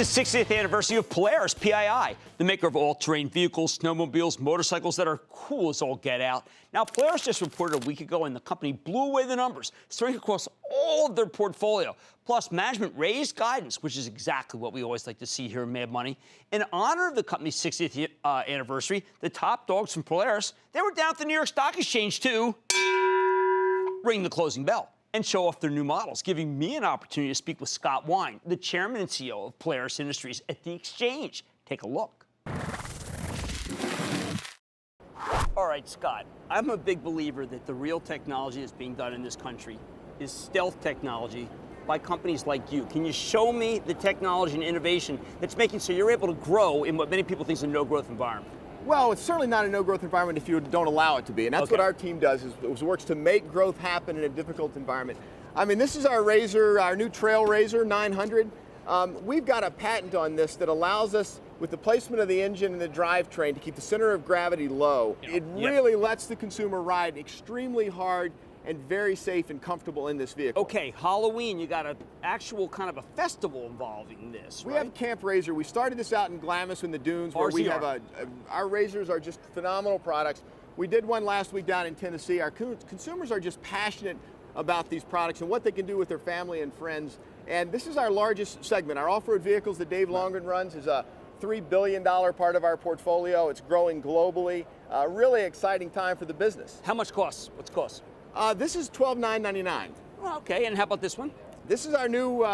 the 60th anniversary of Polaris, PII, the maker of all-terrain vehicles, snowmobiles, motorcycles that are cool as all get out. Now, Polaris just reported a week ago, and the company blew away the numbers, strength across all of their portfolio. Plus, management raised guidance, which is exactly what we always like to see here in Mad Money. In honor of the company's 60th anniversary, the top dogs from Polaris, they were down at the New York Stock Exchange to ring the closing bell and show off their new models, giving me an opportunity to speak with Scott Wine, the chairman and CEO of Polaris Industries at the exchange. Take a look. All right, Scott, I'm a big believer that the real technology that's being done in this country is stealth technology by companies like you. Can you show me the technology and innovation that's making so you're able to grow in what many people think is a no-growth environment? Well, it's certainly not a no-growth environment if you don't allow it to be, and that's what our team does, is works to make growth happen in a difficult environment. I mean, this is our RZR, our new Trail RZR 900. We've got a patent on this that allows us, with the placement of the engine and the drivetrain, to keep the center of gravity low. It really lets the consumer ride extremely hard and very safe and comfortable in this vehicle. Okay, Halloween, you got an actual kind of a festival involving this, We right? have Camp RZR. We started this out in Glamis in the dunes, where we have our RZRs are just phenomenal products. We did one last week down in Tennessee. Our consumers are just passionate about these products and what they can do with their family and friends. And this is our largest segment. Our off-road vehicles that Dave Longren runs is a $3 billion part of our portfolio. It's growing globally. Really exciting time for the business. How much costs? What's the cost? This is $12,999. Well, okay, and how about this one? This is our new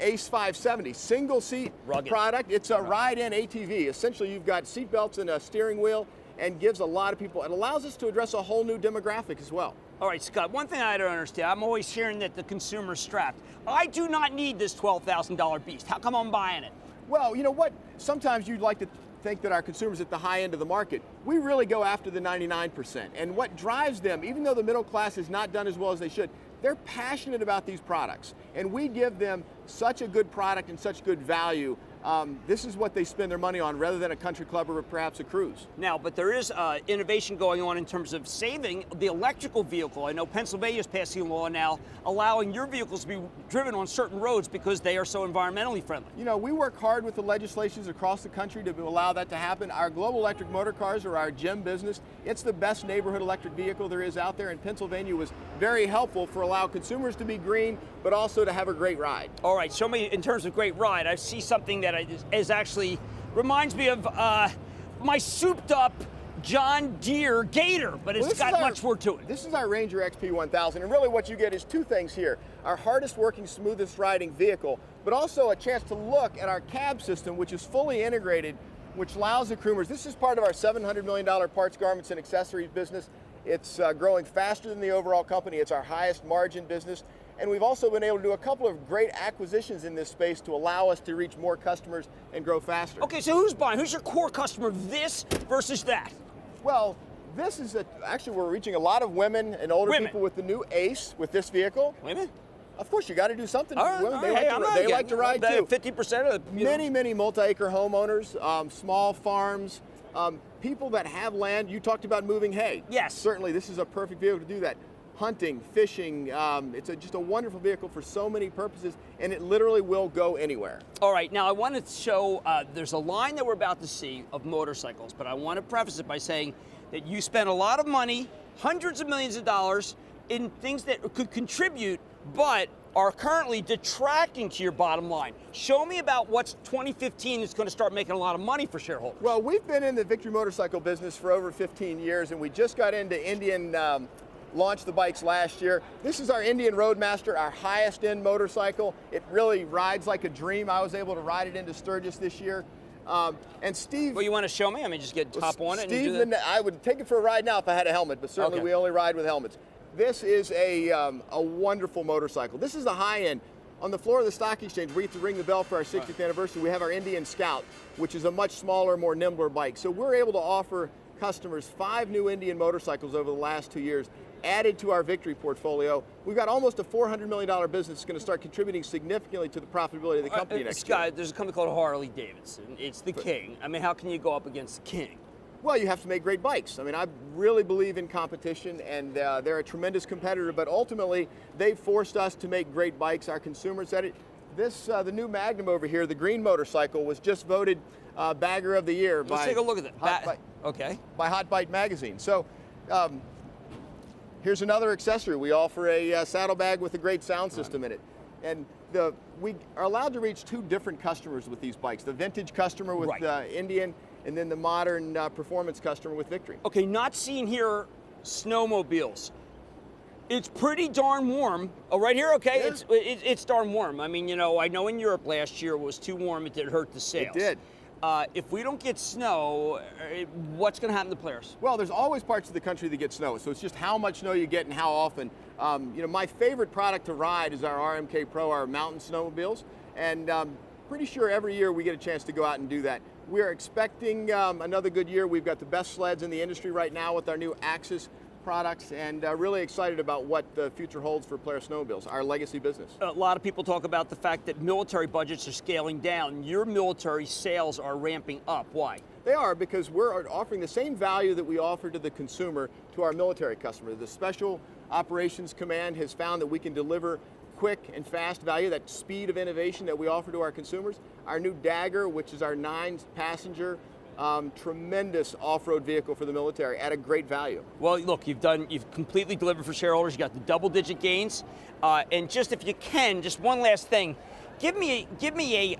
Ace 570, single seat product. It's a ride-in ATV. Essentially, you've got seat belts and a steering wheel, and gives a lot of people, it allows us to address a whole new demographic as well. All right, Scott, one thing I don't understand, I'm always hearing that the consumer's strapped. I do not need this $12,000 beast. How come I'm buying it? Well, you know what? Sometimes you'd like to think that our consumers at the high end of the market. We really go after the 99%. And what drives them, even though the middle class has not done as well as they should, they're passionate about these products. And we give them such a good product and such good value. This is what they spend their money on, rather than a country club or perhaps a cruise. Now, but there is innovation going on in terms of saving the electrical vehicle. I know Pennsylvania is passing a law now allowing your vehicles to be driven on certain roads because they are so environmentally friendly. You know, we work hard with the legislations across the country to allow that to happen. Our global electric motor cars are our gem business. It's the best neighborhood electric vehicle there is out there, and Pennsylvania was very helpful for allowing consumers to be green, but also to have a great ride. All right, show me, in terms of great ride, I see something that is actually reminds me of my souped-up John Deere Gator, but it's got much more to it. This is our Ranger XP 1000, and really what you get is two things here. Our hardest working, smoothest riding vehicle, but also a chance to look at our cab system, which is fully integrated, which allows the Cremers. This is part of our $700 million parts, garments, and accessories business. It's growing faster than the overall company. It's our highest margin business. And we've also been able to do a couple of great acquisitions in this space to allow us to reach more customers and grow faster. Okay, so who's buying? Who's your core customer, this versus that? Well, this is actually, we're reaching a lot of women and older people with the new Ace, with this vehicle. Women? Of course, you got to do something. Women, they like to ride too. 50% of the many multi-acre homeowners, small farms, people that have land. You talked about moving hay. Yes. Certainly, this is a perfect vehicle to do that. Hunting, fishing, it's just a wonderful vehicle for so many purposes, and it literally will go anywhere. All right, now I want to show, there's a line that we're about to see of motorcycles, but I want to preface it by saying that you spent a lot of money, hundreds of millions of dollars, in things that could contribute, but are currently detracting to your bottom line. Show me about what's 2015 is going to start making a lot of money for shareholders. Well, we've been in the Victory motorcycle business for over 15 years, and we just got into Indian, launched the bikes last year. This is our Indian Roadmaster, our highest end motorcycle. It really rides like a dream. I was able to ride it into Sturgis this year. And Steve... Well, you want to show me? I mean, just get top on it. Steve, I would take it for a ride now if I had a helmet, but certainly we only ride with helmets. This is a wonderful motorcycle. This is the high end. On the floor of the stock exchange, we have to ring the bell for our 60th anniversary. We have our Indian Scout, which is a much smaller, more nimbler bike. So we're able to offer customers 5 new Indian motorcycles over the last 2 years, added to our Victory portfolio. We've got almost a $400 million business that's going to start contributing significantly to the profitability of the company next year. There's a company called Harley-Davidson. It's the king. I mean, how can you go up against the king? Well, you have to make great bikes. I mean, I really believe in competition, and they're a tremendous competitor, but ultimately, they've forced us to make great bikes. Our consumers said it. This, the new Magnum over here, the green motorcycle, was just voted Bagger of the Year Let's take a look at it. Okay. By Hot Bike magazine. So here's another accessory. We offer a saddlebag with a great sound system in it. And we are allowed to reach two different customers with these bikes. The vintage customer with Indian, and then the modern performance customer with Victory. Okay, not seen here snowmobiles. It's pretty darn warm. Oh, right here, okay, Yeah. it's darn warm. I mean, you know, I know in Europe last year it was too warm, it did hurt the sails. It did. If we don't get snow, what's going to happen to Polaris? Well, there's always parts of the country that get snow, so it's just how much snow you get and how often. You know, my favorite product to ride is our RMK Pro, our mountain snowmobiles, and pretty sure every year we get a chance to go out and do that. We're expecting another good year. We've got the best sleds in the industry right now with our new Axis products, and really excited about what the future holds for Polaris Snowmobiles, our legacy business. A lot of people talk about the fact that military budgets are scaling down. Your military sales are ramping up. Why? They are, because we're offering the same value that we offer to the consumer to our military customer. The Special Operations Command has found that we can deliver quick and fast value, that speed of innovation that we offer to our consumers. Our new Dagger, which is our 9-passenger tremendous off-road vehicle for the military at a great value. Well, look, you've completely delivered for shareholders. You got the double-digit gains, and just if you can, just one last thing, give me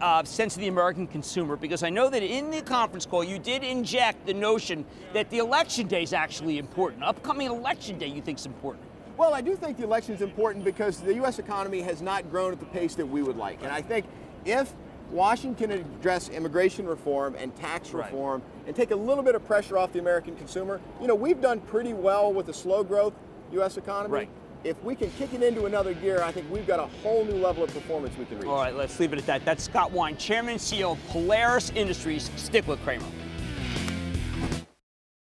a sense of the American consumer, because I know that in the conference call you did inject the notion that the election day is actually important. Upcoming election day, you think is important? Well, I do think the election is important because the U.S. economy has not grown at the pace that we would like, and I think if Washington can address immigration reform and tax reform and take a little bit of pressure off the American consumer. You know, we've done pretty well with the slow growth U.S. economy. Right. If we can kick it into another gear, I think we've got a whole new level of performance we can reach. All right, let's leave it at that. That's Scott Wine, Chairman and CEO of Polaris Industries. Stick with Cramer.